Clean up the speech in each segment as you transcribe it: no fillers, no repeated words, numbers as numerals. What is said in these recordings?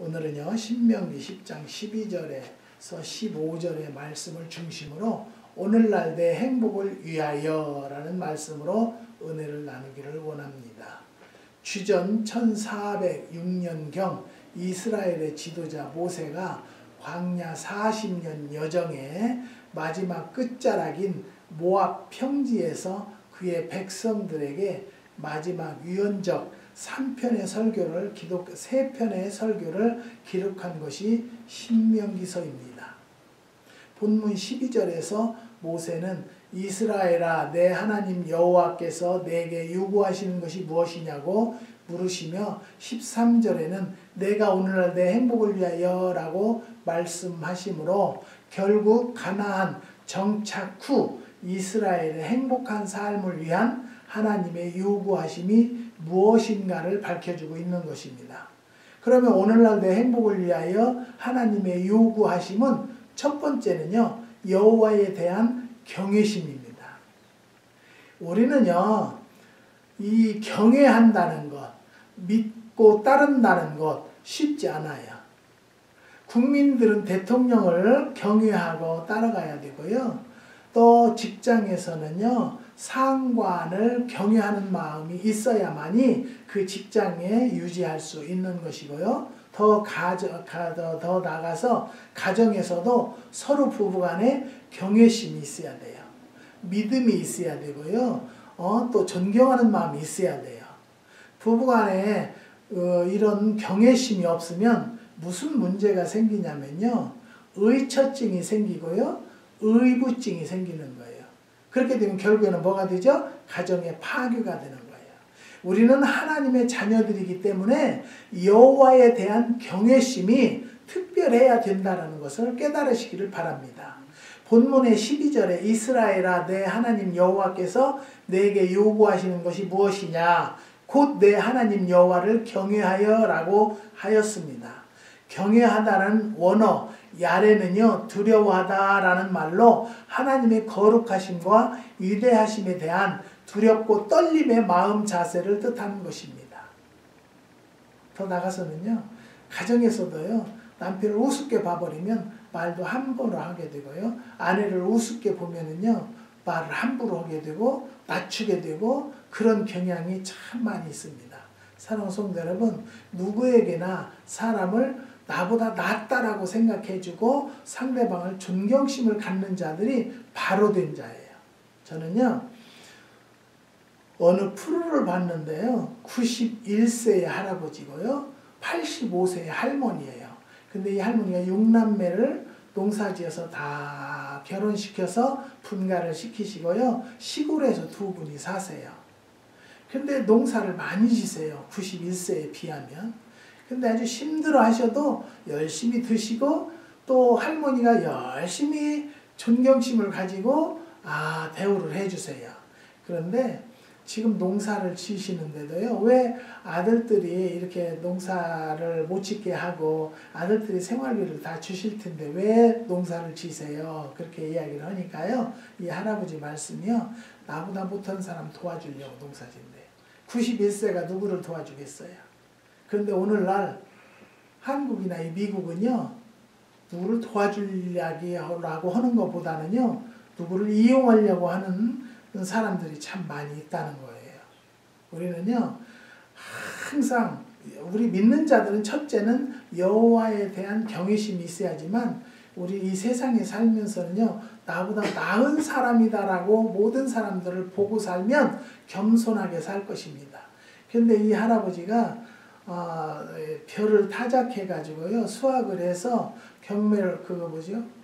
오늘은요 신명기 10장 12절에서 15절의 말씀을 중심으로 오늘날 내 행복을 위하여 라는 말씀으로 은혜를 나누기를 원합니다. 주전 1406년경 이스라엘의 지도자 모세가 광야 40년 여정의 마지막 끝자락인 모압 평지에서 그의 백성들에게 마지막 유언적 3편의 설교를 기록한 것이 신명기서입니다. 본문 12절에서 모세는 이스라엘아 내 하나님 여호와께서 내게 요구하시는 것이 무엇이냐고 물으시며 13절에는 내가 오늘날 내 행복을 위하여 라고 말씀하시므로 결국 가나안 정착 후 이스라엘의 행복한 삶을 위한 하나님의 요구하심이 무엇인가를 밝혀주고 있는 것입니다. 그러면 오늘날 내 행복을 위하여 하나님의 요구하심은 첫 번째는요, 여호와에 대한 경외심입니다. 우리는요, 이 경외한다는 것, 믿고 따른다는 것 쉽지 않아요. 국민들은 대통령을 경외하고 따라가야 되고요. 또 직장에서는요, 상관을 경외하는 마음이 있어야만이 그 직장에 유지할 수 있는 것이고요. 더 나아가서 가정에서도 서로 부부간에 경외심이 있어야 돼요. 믿음이 있어야 되고요. 또 존경하는 마음이 있어야 돼요. 부부간에 이런 경외심이 없으면 무슨 문제가 생기냐면요. 의처증이 생기고요. 의부증이 생기는 거예요. 그렇게 되면 결국에는 뭐가 되죠? 가정의 파괴가 되는 거예요. 우리는 하나님의 자녀들이기 때문에 여호와에 대한 경외심이 특별해야 된다는 것을 깨달으시기를 바랍니다. 본문의 12절에 이스라엘아 내 하나님 여호와께서 내게 요구하시는 것이 무엇이냐? 곧 내 하나님 여호와를 경외하여 라고 하였습니다. 경외하다는 원어 야레는요 두려워하다라는 말로 하나님의 거룩하심과 위대하심에 대한 두렵고 떨림의 마음 자세를 뜻하는 것입니다. 더 나가서는요 가정에서도요 남편을 우습게 봐버리면 말도 함부로 하게 되고요 아내를 우습게 보면은요 말을 함부로 하게 되고 낮추게 되고 그런 경향이 참 많이 있습니다. 사랑하는 성도 여러분, 누구에게나 사람을 나보다 낫다라고 생각해주고 상대방을 존경심을 갖는 자들이 바로 된 자예요. 저는요 어느 프로를 봤는데요 91세의 할아버지고요 85세의 할머니예요. 근데 이 할머니가 6남매를 농사지어서 다 결혼시켜서 분가를 시키시고요 시골에서 두 분이 사세요. 근데 농사를 많이 지세요. 91세에 비하면. 근데 아주 힘들어 하셔도 열심히 드시고 또 할머니가 열심히 존경심을 가지고 대우를 해주세요. 그런데 지금 농사를 지시는데도요 왜 아들들이 이렇게 농사를 못 짓게 하고 아들들이 생활비를 다 주실 텐데 왜 농사를 지세요? 그렇게 이야기를 하니까요 이 할아버지 말씀이요 나보다 못한 사람 도와주려고 농사 짓는데 91세가 누구를 도와주겠어요? 그런데 오늘날 한국이나 이 미국은요 누구를 도와주려고 하는 것보다는요 누구를 이용하려고 하는 사람들이 참 많이 있다는 거예요. 우리는요 항상 우리 믿는 자들은 첫째는 여호와에 대한 경외심이 있어야지만 우리 이 세상에 살면서는요 나보다 나은 사람이다라고 모든 사람들을 보고 살면 겸손하게 살 것입니다. 그런데 이 할아버지가 별을 타작해 가지고요 수확을 해서 경매를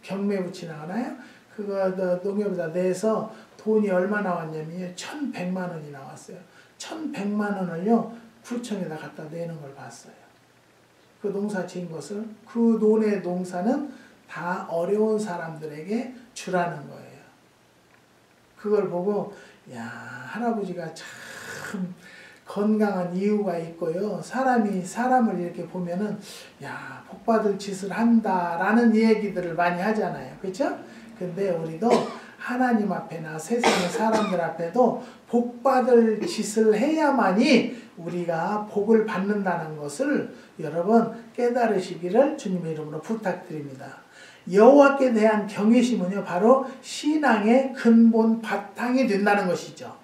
경매 붙이나 하나요? 그거 농협에다 내서 돈이 얼마 나왔냐면 1,100만 원이 나왔어요. 1,100만 원을요 구청에다 갖다 내는 걸 봤어요. 그 농사 지은 것을 그 돈의 농사는 다 어려운 사람들에게 주라는 거예요. 그걸 보고 야 할아버지가 참 건강한 이유가 있고요. 사람이 사람을 이렇게 보면은 야 복받을 짓을 한다라는 얘기들을 많이 하잖아요. 그렇죠? 근데 우리도 하나님 앞에나 세상의 사람들 앞에도 복받을 짓을 해야만이 우리가 복을 받는다는 것을 여러분 깨달으시기를 주님의 이름으로 부탁드립니다. 여호와께 대한 경외심은요, 바로 신앙의 근본 바탕이 된다는 것이죠.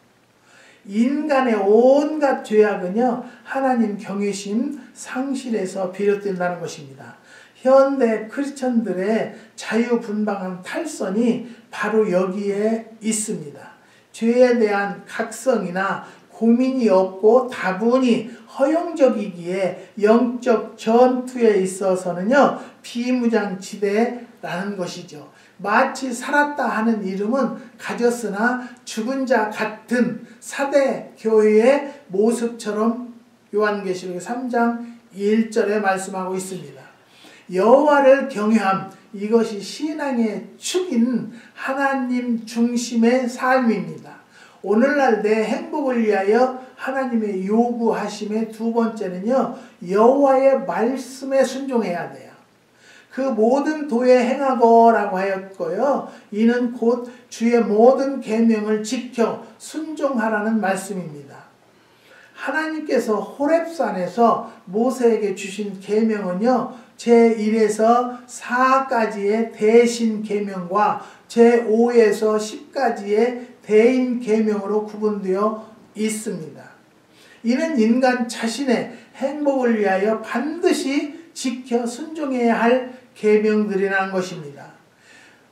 인간의 온갖 죄악은요, 하나님 경외심 상실에서 비롯된다는 것입니다. 현대 크리스천들의 자유분방한 탈선이 바로 여기에 있습니다. 죄에 대한 각성이나 고민이 없고 다분히 허용적이기에 영적 전투에 있어서는요, 비무장지대라는 것이죠. 마치 살았다 하는 이름은 가졌으나 죽은 자 같은 사대 교회의 모습처럼 요한계시록 3장 1절에 말씀하고 있습니다. 여호와를 경외함, 이것이 신앙의 축인 하나님 중심의 삶입니다. 오늘날 내 행복을 위하여 하나님의 요구하심의 두 번째는요, 여호와의 말씀에 순종해야 돼요. 그 모든 도에 행하고라고 하였고요, 이는 곧 주의 모든 계명을 지켜 순종하라는 말씀입니다. 하나님께서 호렙산에서 모세에게 주신 계명은요, 제1에서 4까지의 대신 계명과 제5에서 10까지의 대인 계명으로 구분되어 있습니다. 이는 인간 자신의 행복을 위하여 반드시 지켜 순종해야 할 계명들이라는 것입니다.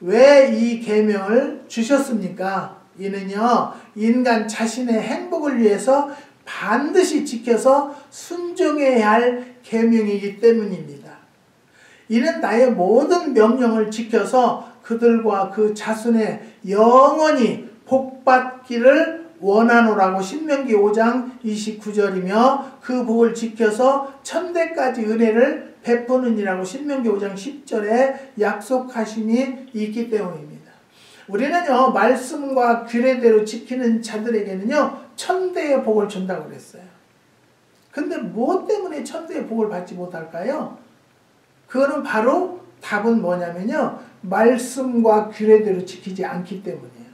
왜 이 계명을 주셨습니까? 이는요, 인간 자신의 행복을 위해서 반드시 지켜서 순종해야 할 계명이기 때문입니다. 이는 나의 모든 명령을 지켜서 그들과 그 자손의 영원히 복받기를 원하노라고 신명기 5장 29절이며 그 복을 지켜서 천대까지 은혜를 베푸느니라고 신명기 5장 10절에 약속하심이 있기 때문입니다. 우리는요, 말씀과 규례대로 지키는 자들에게는요, 천대의 복을 준다고 그랬어요. 근데 무엇 때문에 천대의 복을 받지 못할까요? 그거는 바로 답은 뭐냐면요, 말씀과 규례대로 지키지 않기 때문이에요.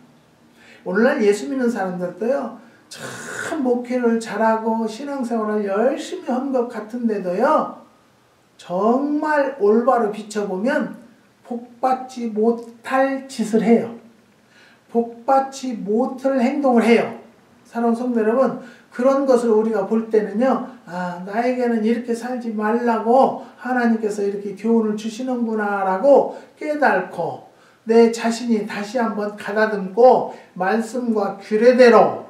오늘날 예수 믿는 사람들도요, 참 목회를 잘하고 신앙생활을 열심히 한 것 같은데도요, 정말 올바로 비춰보면 복받지 못할 짓을 해요. 복받지 못할 행동을 해요. 사랑하는 성도 여러분, 그런 것을 우리가 볼 때는요, 아, 나에게는 이렇게 살지 말라고 하나님께서 이렇게 교훈을 주시는구나 라고 깨닫고 내 자신이 다시 한번 가다듬고 말씀과 규례대로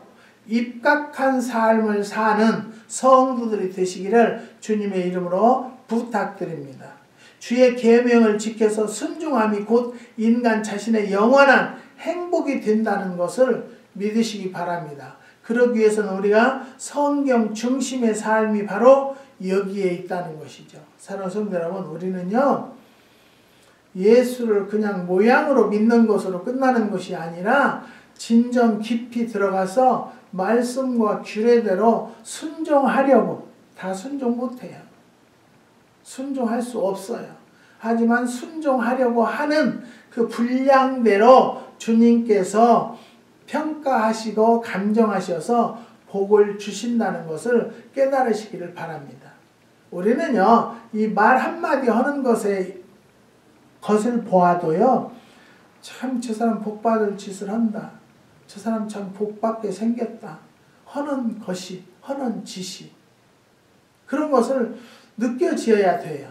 입각한 삶을 사는 성도들이 되시기를 주님의 이름으로 부탁드립니다. 주의 계명을 지켜서 순종함이 곧 인간 자신의 영원한 행복이 된다는 것을 믿으시기 바랍니다. 그러기 위해서는 우리가 성경 중심의 삶이 바로 여기에 있다는 것이죠. 사랑하는 성도 여러분, 우리는요, 예수를 그냥 모양으로 믿는 것으로 끝나는 것이 아니라 진정 깊이 들어가서 말씀과 규례대로 순종하려고, 다 순종 못해요. 순종할 수 없어요. 하지만 순종하려고 하는 그 분량대로 주님께서 평가하시고 감정하셔서 복을 주신다는 것을 깨달으시기를 바랍니다. 우리는요, 이 말 한마디 하는 것을 보아도요, 참 저 사람 복받을 짓을 한다. 저 사람 참 복받게 생겼다. 하는 것이, 하는 짓이. 그런 것을 느껴지어야 돼요.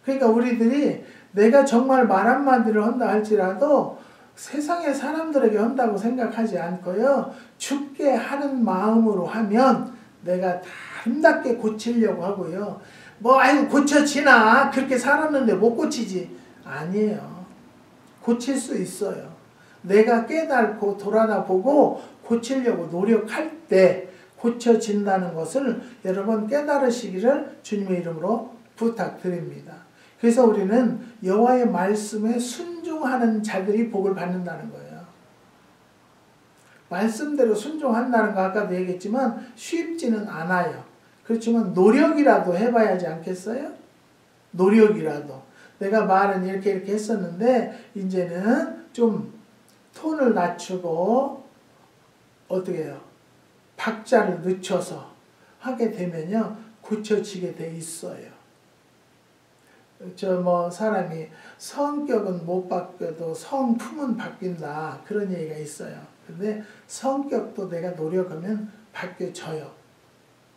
그러니까 우리들이 내가 정말 말 한마디를 한다 할지라도 세상의 사람들에게 한다고 생각하지 않고요, 죽게 하는 마음으로 하면 내가 다 아름답게 고치려고 하고요. 뭐 아이고 고쳐지나, 그렇게 살았는데 못 고치지. 아니에요. 고칠 수 있어요. 내가 깨닫고 돌아다보고 고치려고 노력할 때 고쳐진다는 것을 여러분 깨달으시기를 주님의 이름으로 부탁드립니다. 그래서 우리는 여호와의 말씀에 순종하는 자들이 복을 받는다는 거예요. 말씀대로 순종한다는 거 아까도 얘기했지만 쉽지는 않아요. 그렇지만 노력이라도 해봐야지 않겠어요? 노력이라도. 내가 말은 이렇게 했었는데 이제는 좀 톤을 낮추고 어떻게 해요? 박자를 늦춰서 하게 되면요 고쳐지게 돼 있어요. 사람이 성격은 못 바뀌어도 성품은 바뀐다 그런 얘기가 있어요. 근데 성격도 내가 노력하면 바뀌어져요.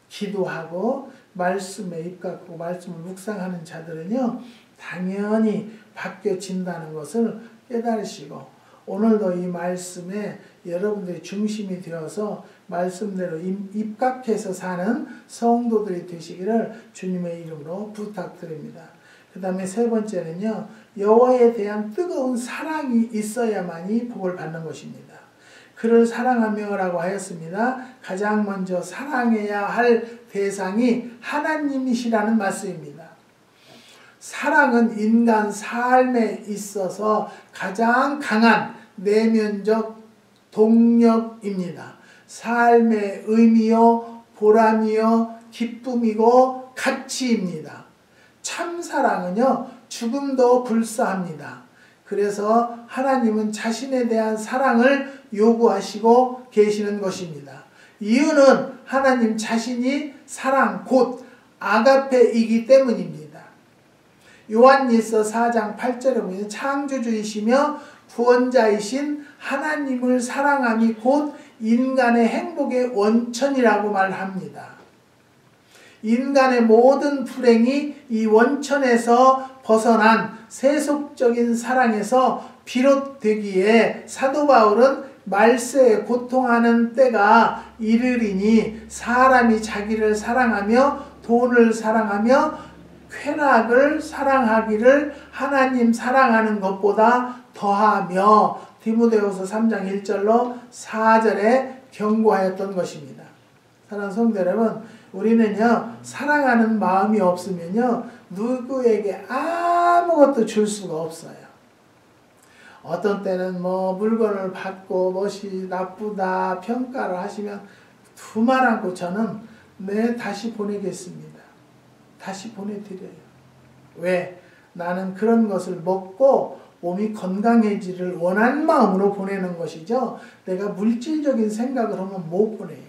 기도하고 말씀에 입각하고 말씀을 묵상하는 자들은요 당연히 바뀌어진다는 것을 깨달으시고 오늘도 이 말씀에 여러분들이 중심이 되어서 말씀대로 입각해서 사는 성도들이 되시기를 주님의 이름으로 부탁드립니다. 그 다음에 세 번째는요 여호와에 대한 뜨거운 사랑이 있어야만이 복을 받는 것입니다. 그를 사랑하며 라고 하였습니다. 가장 먼저 사랑해야 할 대상이 하나님이시라는 말씀입니다. 사랑은 인간 삶에 있어서 가장 강한 내면적 동력입니다. 삶의 의미요, 보람이요, 기쁨이고 가치입니다. 참사랑은요, 죽음도 불사합니다. 그래서 하나님은 자신에 대한 사랑을 요구하시고 계시는 것입니다. 이유는 하나님 자신이 사랑, 곧 아가페이기 때문입니다. 요한일서 4장 8절에 보면 창조주이시며 구원자이신 하나님을 사랑함이 곧 인간의 행복의 원천이라고 말합니다. 인간의 모든 불행이 이 원천에서 벗어난 세속적인 사랑에서 비롯되기에 사도 바울은 말세에 고통하는 때가 이르리니 사람이 자기를 사랑하며 돈을 사랑하며 쾌락을 사랑하기를 하나님 사랑하는 것보다 더하며 디모데후서 3장 1절로 4절에 경고하였던 것입니다. 사랑하는 성도 여러분, 우리는요 사랑하는 마음이 없으면요 누구에게 아무것도 줄 수가 없어요. 어떤 때는 물건을 받고 멋이 나쁘다 평가를 하시면 두 말 않고 저는 다시 보내겠습니다. 다시 보내드려요. 왜? 나는 그런 것을 먹고 몸이 건강해지를 원하는 마음으로 보내는 것이죠. 내가 물질적인 생각을 하면 못 보내요.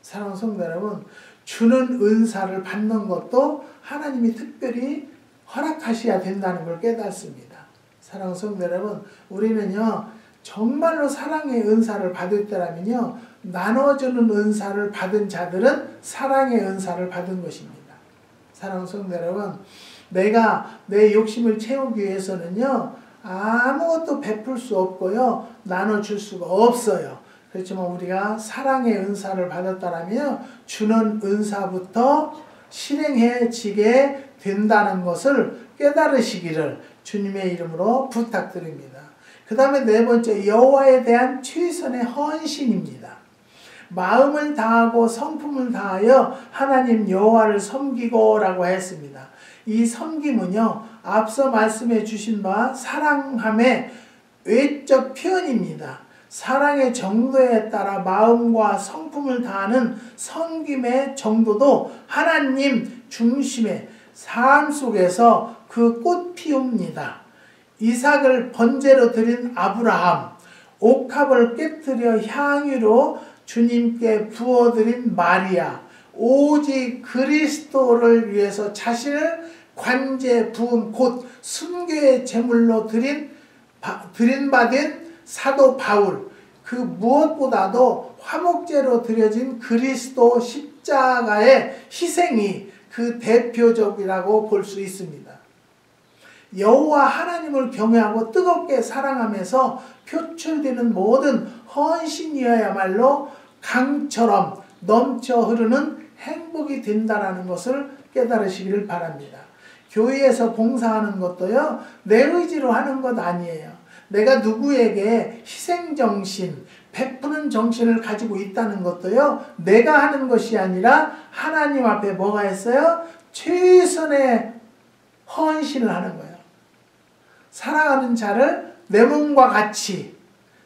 사랑하는 성도 여러분, 주는 은사를 받는 것도 하나님이 특별히 허락하셔야 된다는 걸 깨닫습니다. 사랑하는 성도 여러분, 우리는요 정말로 사랑의 은사를 받을 때라면요 나눠주는 은사를 받은 자들은 사랑의 은사를 받은 것입니다. 사랑하는 성도 여러분, 내가 내 욕심을 채우기 위해서는요 아무것도 베풀 수 없고요 나눠줄 수가 없어요. 그렇지만 우리가 사랑의 은사를 받았다면 주는 은사부터 실행해지게 된다는 것을 깨달으시기를 주님의 이름으로 부탁드립니다. 그 다음에 네 번째, 여호와에 대한 최선의 헌신입니다. 마음을 다하고 성품을 다하여 하나님 여호와를 섬기고 라고 했습니다. 이 섬김은요 앞서 말씀해 주신 바 사랑함의 외적 표현입니다. 사랑의 정도에 따라 마음과 성품을 다하는 섬김의 정도도 하나님 중심의 삶 속에서 그 꽃 피웁니다. 이삭을 번제로 드린 아브라함, 옥합을 깨뜨려 향유로 주님께 부어드린 마리아, 오직 그리스도를 위해서 자신을 관제 부은 곧 순교의 제물로 드린받은 사도 바울, 그 무엇보다도 화목제로 드려진 그리스도 십자가의 희생이 그 대표적이라고 볼 수 있습니다. 여호와 하나님을 경외하고 뜨겁게 사랑하면서 표출되는 모든 헌신이어야말로 강처럼 넘쳐 흐르는 행복이 된다는 것을 깨달으시기를 바랍니다. 교회에서 봉사하는 것도요 내 의지로 하는 것 아니에요. 내가 누구에게 희생정신, 베푸는 정신을 가지고 있다는 것도요 내가 하는 것이 아니라 하나님 앞에 뭐가 있어요? 최선의 헌신을 하는 거예요. 사랑하는 자를 내 몸과 같이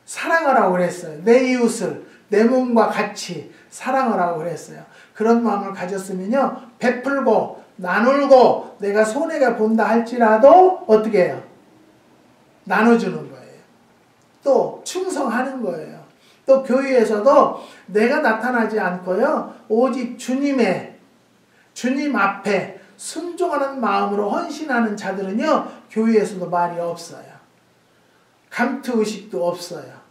사랑하라고 그랬어요. 내 이웃을 내 몸과 같이 사랑하라고 그랬어요. 그런 마음을 가졌으면요 베풀고 나누고 내가 손해가 본다 할지라도 어떻게 해요? 나눠주는 거예요. 또 충성하는 거예요. 또 교회에서도 내가 나타나지 않고요. 오직 주님 앞에 순종하는 마음으로 헌신하는 자들은요. 교회에서도 말이 없어요. 감투의식도 없어요.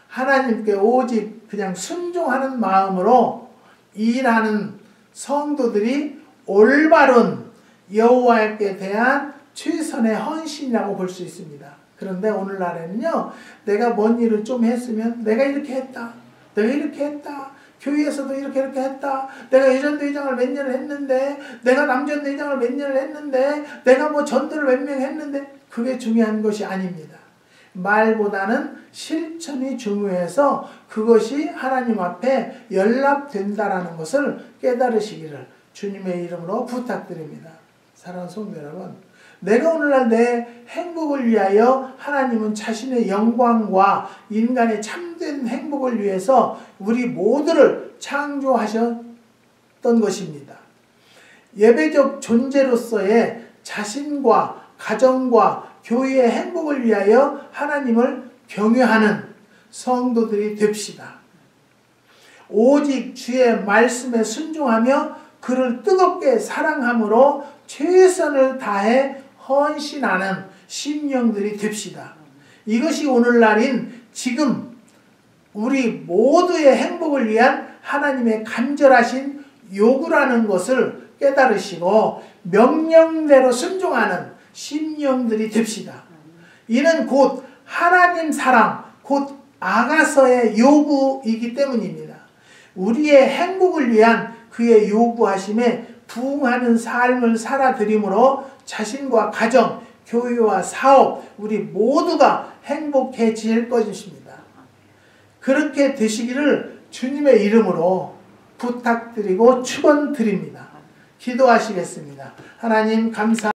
하나님께 오직 그냥 순종하는 마음으로 일하는 성도들이 올바른 여호와께 대한 최선의 헌신이라고 볼 수 있습니다. 그런데 오늘날에는요. 내가 뭔 일을 좀 했으면 내가 이렇게 했다. 내가 이렇게 했다. 교회에서도 이렇게 했다. 내가 예전대회장을 몇 년을 했는데 내가 남전대회장을 몇 년을 했는데 내가 뭐 전도를 몇 명 했는데 그게 중요한 것이 아닙니다. 말보다는 실천이 중요해서 그것이 하나님 앞에 연락된다라는 것을 깨달으시기를 주님의 이름으로 부탁드립니다. 사랑하는 성도 여러분, 내가 오늘날 내 행복을 위하여 하나님은 자신의 영광과 인간의 참된 행복을 위해서 우리 모두를 창조하셨던 것입니다. 예배적 존재로서의 자신과 가정과 교회의 행복을 위하여 하나님을 경외하는 성도들이 됩시다. 오직 주의 말씀에 순종하며 그를 뜨겁게 사랑함으로 최선을 다해 헌신하는 심령들이 됩시다. 이것이 오늘날인 지금 우리 모두의 행복을 위한 하나님의 간절하신 요구라는 것을 깨달으시고 명령대로 순종하는 심령들이 됩시다. 이는 곧 하나님 사랑, 곧 아가서의 요구이기 때문입니다. 우리의 행복을 위한 그의 요구하심에 부응하는 삶을 살아드림으로 자신과 가정, 교회와 사업, 우리 모두가 행복해질 것입니다. 그렇게 되시기를 주님의 이름으로 부탁드리고 축원드립니다. 기도하시겠습니다. 하나님 감사